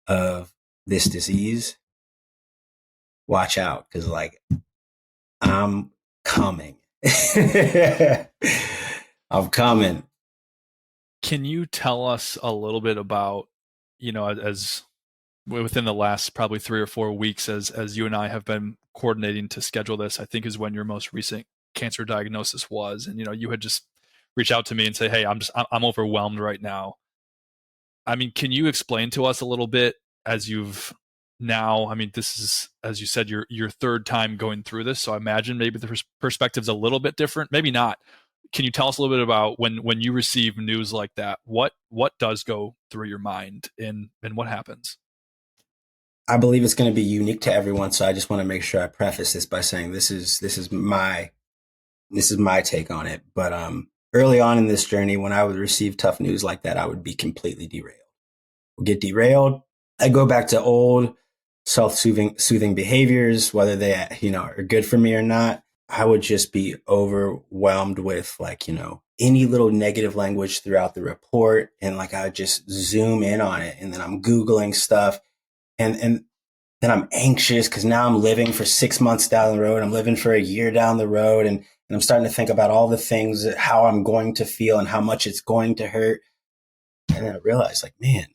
of this disease, watch out, because I'm coming. I'm coming. Can you tell us a little bit about, as within the last probably 3 or 4 weeks, as you and I have been coordinating to schedule this, I think is when your most recent cancer diagnosis was. And, you had just reached out to me and say, hey, I'm overwhelmed right now. I mean, can you explain to us a little bit, as you've now, this is, as you said, your third time going through this. So I imagine maybe the perspective's a little bit different, maybe not. Can you tell us a little bit about when you receive news like that, what does go through your mind and what happens? I believe it's going to be unique to everyone. So I just want to make sure I preface this by saying this is my take on it. But early on in this journey, when I would receive tough news like that, I would be completely derailed. Get derailed. I go back to old self-soothing behaviors, whether they, are good for me or not. I would just be overwhelmed with any little negative language throughout the report. And I would just zoom in on it. And then I'm Googling stuff and then I'm anxious because now I'm living for 6 months down the road. I'm living for a year down the road. And I'm starting to think about all the things, how I'm going to feel and how much it's going to hurt. And then I realized man,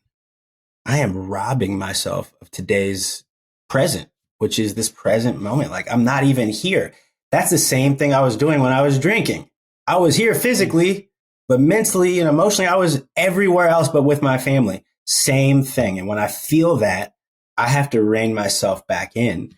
I am robbing myself of today's present, which is this present moment. I'm not even here. That's the same thing I was doing when I was drinking. I was here physically, but mentally and emotionally, I was everywhere else but with my family. Same thing. And when I feel that, I have to rein myself back in,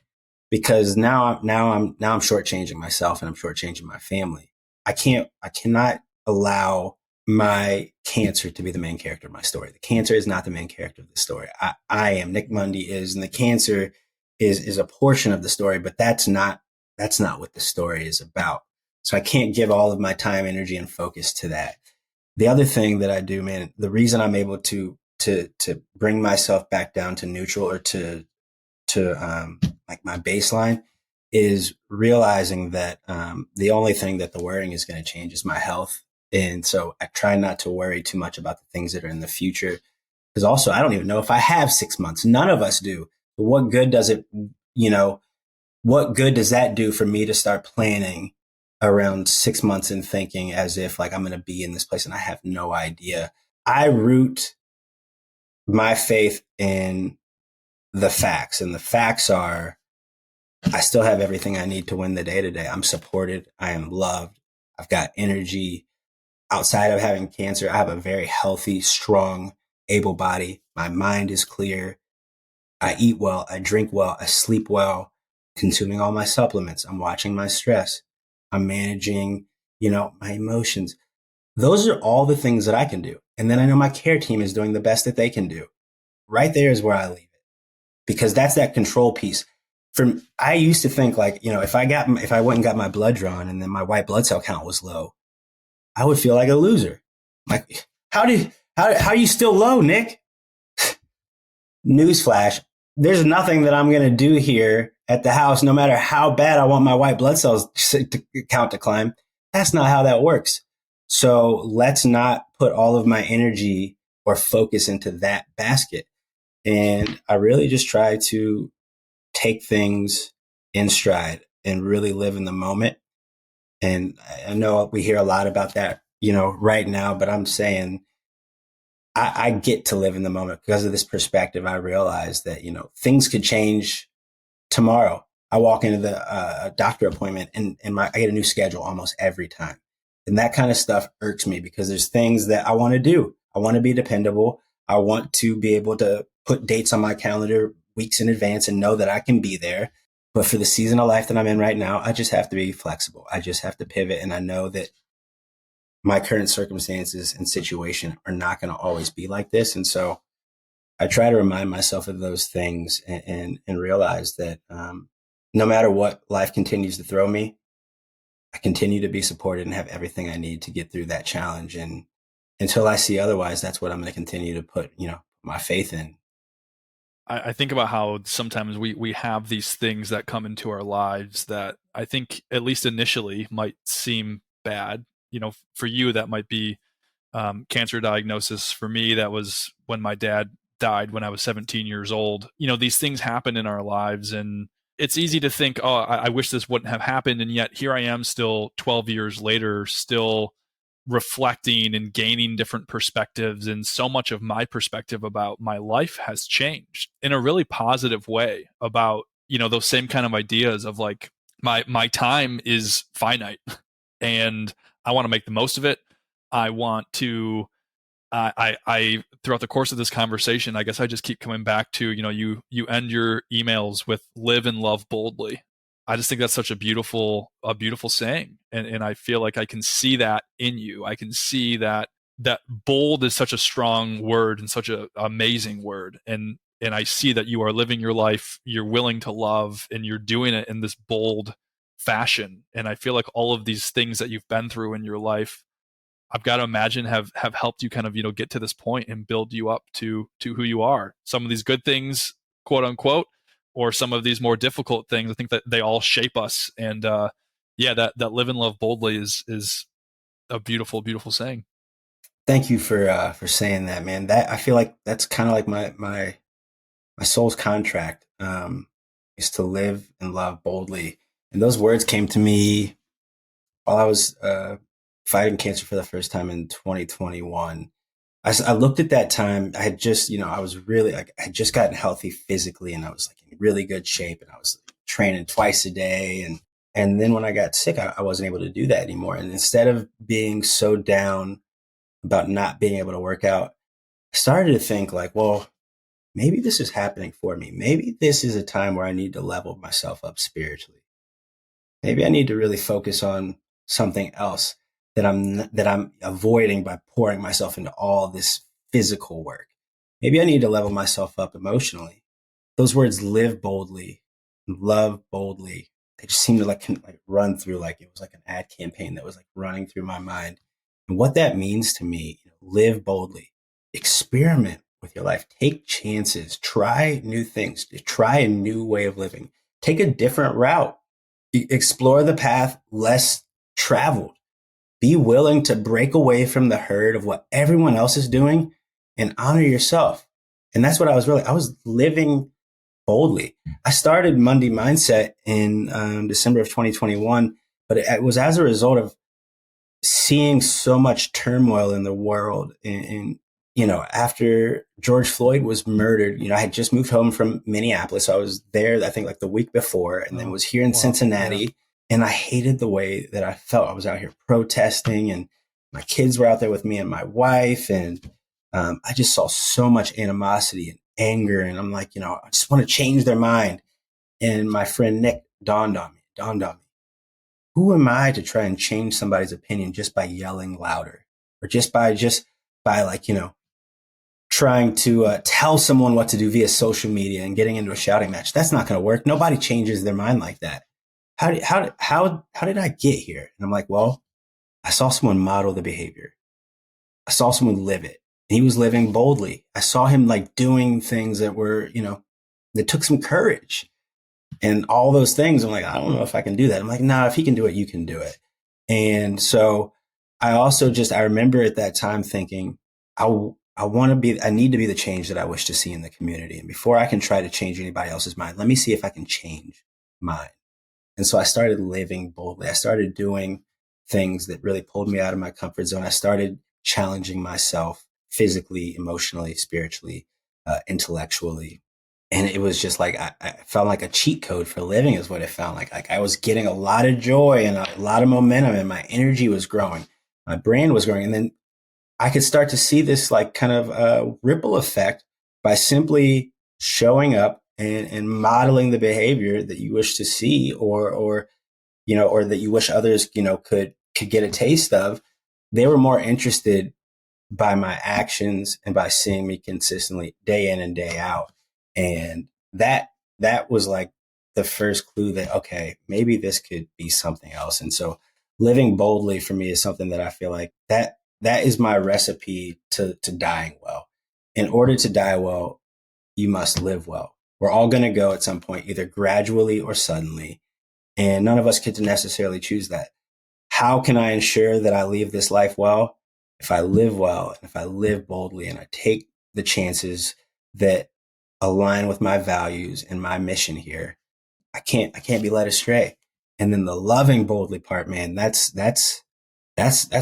because now I'm shortchanging myself and I'm shortchanging my family. I cannot allow my cancer to be the main character of my story. The cancer is not the main character of the story. I am, Nick Mundy is, and the cancer is a portion of the story, but that's not what the story is about. So I can't give all of my time, energy, and focus to that. The other thing that I do, man, the reason I'm able to bring myself back down to neutral or to my baseline is realizing that the only thing that the worrying is going to change is my health. And so I try not to worry too much about the things that are in the future, because also I don't even know if I have 6 months. None of us do. But what good does that do for me to start planning around 6 months and thinking as if I'm going to be in this place and I have no idea? I root my faith in the facts. And the facts are, I still have everything I need to win the day today. I'm supported. I am loved. I've got energy. Outside of having cancer, I have a very healthy, strong, able body. My mind is clear. I eat well. I drink well. I sleep well, consuming all my supplements. I'm watching my stress. I'm managing, my emotions. Those are all the things that I can do. And then I know my care team is doing the best that they can do. Right there is where I leave it, because that's that control piece. I used to think like, if I went and got my blood drawn and then my white blood cell count was low, I would feel like a loser. Like, how are you still low, Nick? Newsflash. There's nothing that I'm going to do here at the house, no matter how bad I want my white blood cells count to climb. That's not how that works. So let's not put all of my energy or focus into that basket. And I really just try to take things in stride and really live in the moment. And I know we hear a lot about that, right now, but I'm saying I get to live in the moment because of this perspective. I realize that, things could change tomorrow. I walk into the doctor appointment and I get a new schedule almost every time. And that kind of stuff irks me because there's things that I want to do. I want to be dependable. I want to be able to put dates on my calendar weeks in advance and know that I can be there. But for the season of life that I'm in right now, I just have to be flexible. I just have to pivot. And I know that my current circumstances and situation are not going to always be like this. And so I try to remind myself of those things and realize that no matter what life continues to throw me, I continue to be supported and have everything I need to get through that challenge. And until I see otherwise, that's what I'm going to continue to put, my faith in. I think about how sometimes we have these things that come into our lives that I think, at least initially, might seem bad. For you, that might be cancer diagnosis. For me, that was when my dad died when I was 17 years old. These things happen in our lives, and it's easy to think, oh, I wish this wouldn't have happened. And yet here I am still 12 years later, still reflecting and gaining different perspectives. And so much of my perspective about my life has changed in a really positive way about, those same kind of ideas of like, my time is finite and I want to make the most of it. I want to I throughout the course of this conversation, I guess I just keep coming back to, you end your emails with live and love boldly. I just think that's such a beautiful saying. And I feel like I can see that in you. I can see that bold is such a strong word and such an amazing word. And I see that you are living your life, you're willing to love, and you're doing it in this bold fashion. And I feel like all of these things that you've been through in your life, I've got to imagine have helped you kind of, get to this point and build you up to who you are. Some of these good things, quote unquote, or some of these more difficult things, I think that they all shape us. And that live and love boldly is a beautiful, beautiful saying. Thank you for saying that, man. That I feel like that's kind of like my soul's contract, is to live and love boldly. And those words came to me while I was fighting cancer for the first time in 2021. I looked at that time. I had just, I was really like, I had just gotten healthy physically, and I was like in really good shape, and I was training twice a day. And then when I got sick, I wasn't able to do that anymore. And instead of being so down about not being able to work out, I started to think like, well, maybe this is happening for me. Maybe this is a time where I need to level myself up spiritually. Maybe I need to really focus on something else that I'm avoiding by pouring myself into all this physical work. Maybe I need to level myself up emotionally. Those words, live boldly, love boldly, they just seem to like run through, like it was like an ad campaign that was like running through my mind. And what that means to me, live boldly, experiment with your life, take chances, try new things, try a new way of living, take a different route, explore the path less traveled. Be willing to break away from the herd of what everyone else is doing and honor yourself. And that's what I was living boldly. I started Mundy Mindset in December of 2021, but it was as a result of seeing so much turmoil in the world and after George Floyd was murdered, I had just moved home from Minneapolis. So I was there, I think, like the week before, and then Oh, was here in wow. Cincinnati. Yeah. And I hated the way that I felt. I was out here protesting, and my kids were out there with me and my wife. And I just saw so much animosity and anger. And I'm like, I just want to change their mind. And my friend Nick dawned on me. Who am I to try and change somebody's opinion just by yelling louder, or just by like, trying to tell someone what to do via social media and getting into a shouting match? That's not going to work. Nobody changes their mind like that. How did I get here? And I'm like, well, I saw someone model the behavior. I saw someone live it. And he was living boldly. I saw him like doing things that were, that took some courage and all those things. I'm like, I don't know if I can do that. I'm like, nah, if he can do it, you can do it. And so I remember at that time thinking, I need to be the change that I wish to see in the community. And before I can try to change anybody else's mind, let me see if I can change mine. And so I started living boldly. I started doing things that really pulled me out of my comfort zone. I started challenging myself physically, emotionally, spiritually, intellectually. And it was just like, I felt like a cheat code for living is what it felt like. Like I was getting a lot of joy and a lot of momentum, and my energy was growing. My brand was growing. And then I could start to see this like kind of ripple effect by simply showing up and modeling the behavior that you wish to see, or that you wish others, could get a taste of. They were more interested by my actions and by seeing me consistently day in and day out. And that was like the first clue that, okay, maybe this could be something else. And so living boldly for me is something that I feel like that is my recipe to dying well. In order to die well, you must live well. We're all going to go at some point, either gradually or suddenly. And none of us get to necessarily choose that. How can I ensure that I leave this life well? If I live well, and if I live boldly, and I take the chances that align with my values and my mission here, I can't be led astray. And then the loving boldly part, man, that's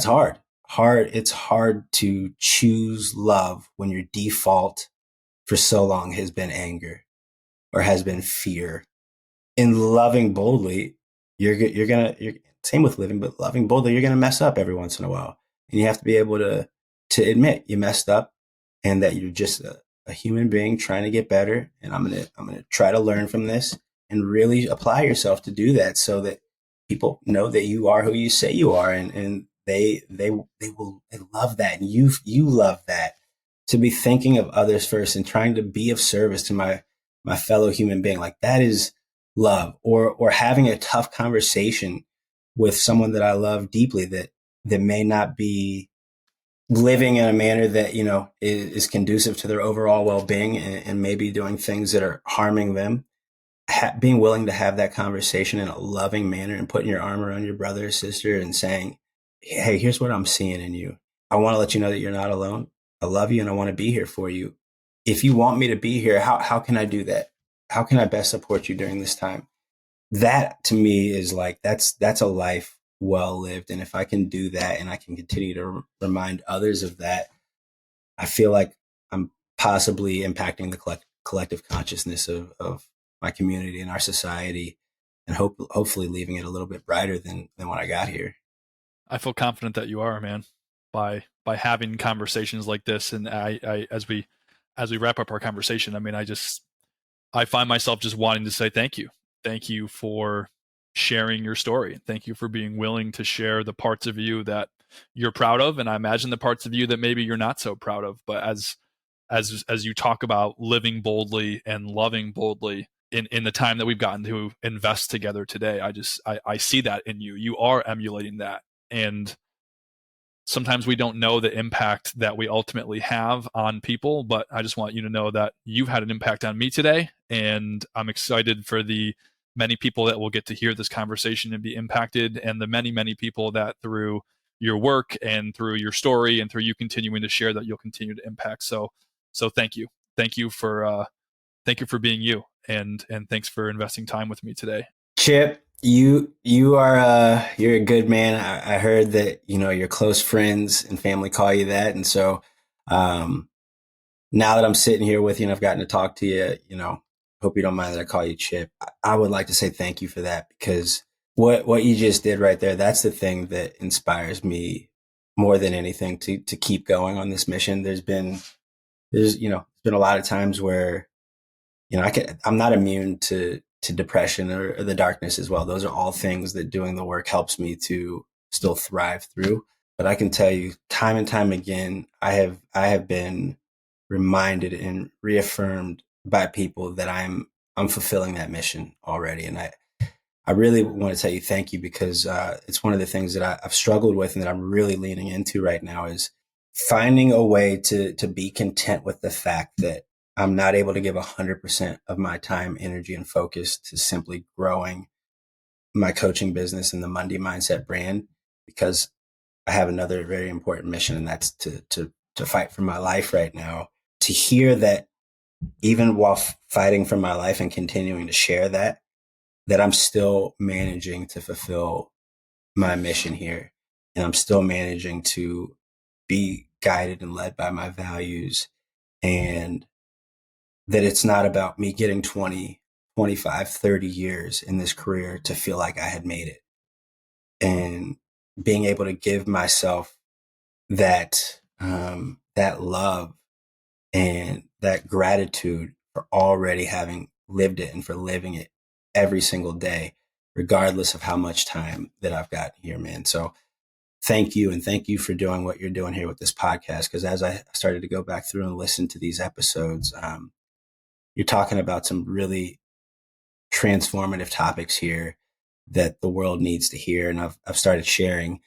hard. It's hard to choose love when your default for so long has been anger or has been fear. In loving boldly, you're same with living, but loving boldly, you're gonna mess up every once in a while, and you have to be able to admit you messed up, and that you're just a human being trying to get better. And I'm gonna try to learn from this and really apply yourself to do that, so that people know that you are who you say you are, and they love that, and you love that. To be thinking of others first and trying to be of service to my fellow human being, like that is love. Or having a tough conversation with someone that I love deeply, that may not be living in a manner that is conducive to their overall well-being, and maybe doing things that are harming them. Being willing to have that conversation in a loving manner, and putting your arm around your brother or sister and saying, hey, here's what I'm seeing in you. I want to let you know that you're not alone. I love you, and I want to be here for you. If you want me to be here, how can I do that? How can I best support you during this time? That to me is like, that's a life well lived. And if I can do that, and I can continue to remind others of that, I feel like I'm possibly impacting the collective consciousness of my community and our society, and hopefully leaving it a little bit brighter than when I got here. I feel confident that you are, man, by having conversations like this. And I as we wrap up our conversation, I mean, I find myself just wanting to say thank you. Thank you for sharing your story. Thank you for being willing to share the parts of you that you're proud of, and I imagine the parts of you that maybe you're not so proud of. But as you talk about living boldly and loving boldly in the time that we've gotten to invest together today, I see that in you. You are emulating that. And sometimes we don't know the impact that we ultimately have on people, but I just want you to know that you've had an impact on me today, and I'm excited for the many people that will get to hear this conversation and be impacted, and the many people that through your work and through your story and through you continuing to share, that you'll continue to impact. So thank you for being you, and thanks for investing time with me today. Chip, you are you're a good man. I heard that your close friends and family call you that, and so Now that I'm sitting here with you and I've gotten to talk to you, hope you don't mind that I call you Chip. I would like to say thank you for that, because what you just did right there, that's the thing that inspires me more than anything to keep going on this mission. There's been a lot of times where, I'm not immune to depression or the darkness as well. Those are all things that doing the work helps me to still thrive through. But I can tell you time and time again, I have been reminded and reaffirmed by people that I'm fulfilling that mission already. And I really want to tell you thank you, because it's one of the things that I've struggled with and that I'm really leaning into right now is finding a way to be content with the fact that I'm not able to give 100% of my time, energy, and focus to simply growing my coaching business and the Mundy Mindset brand, because I have another very important mission, and that's to fight for my life right now. To hear that even while fighting for my life and continuing to share that I'm still managing to fulfill my mission here. And I'm still managing to be guided and led by my values, and that it's not about me getting 20, 25, 30 years in this career to feel like I had made it, and being able to give myself that, that love and that gratitude for already having lived it and for living it every single day, regardless of how much time that I've got here, man. So thank you. And thank you for doing what you're doing here with this podcast. Because as I started to go back through and listen to these episodes, you're talking about some really transformative topics here that the world needs to hear. And I've started sharing,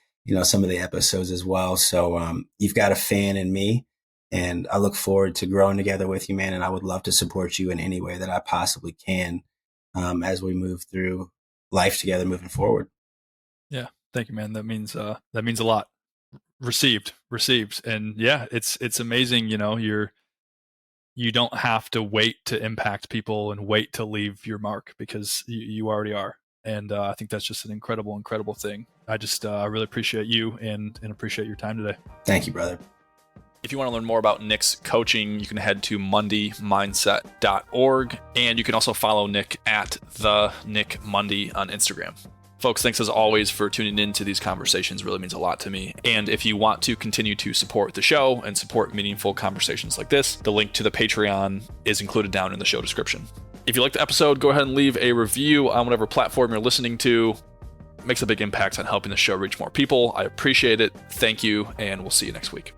some of the episodes as well. So you've got a fan in me, and I look forward to growing together with you, man. And I would love to support you in any way that I possibly can, as we move through life together moving forward. Yeah. Thank you, man. That means a lot. Received. And yeah, it's amazing. You don't have to wait to impact people and wait to leave your mark, because you already are. And I think that's just an incredible thing. I really appreciate you and appreciate your time today. Thank you, brother. If you want to learn more about Nick's coaching, you can head to mundymindset.org, and you can also follow Nick at the Nick Mundy on Instagram. Folks, thanks as always for tuning in to these conversations. It really means a lot to me. And if you want to continue to support the show and support meaningful conversations like this, the link to the Patreon is included down in the show description. If you liked the episode, go ahead and leave a review on whatever platform you're listening to. It makes a big impact on helping the show reach more people. I appreciate it. Thank you, and we'll see you next week.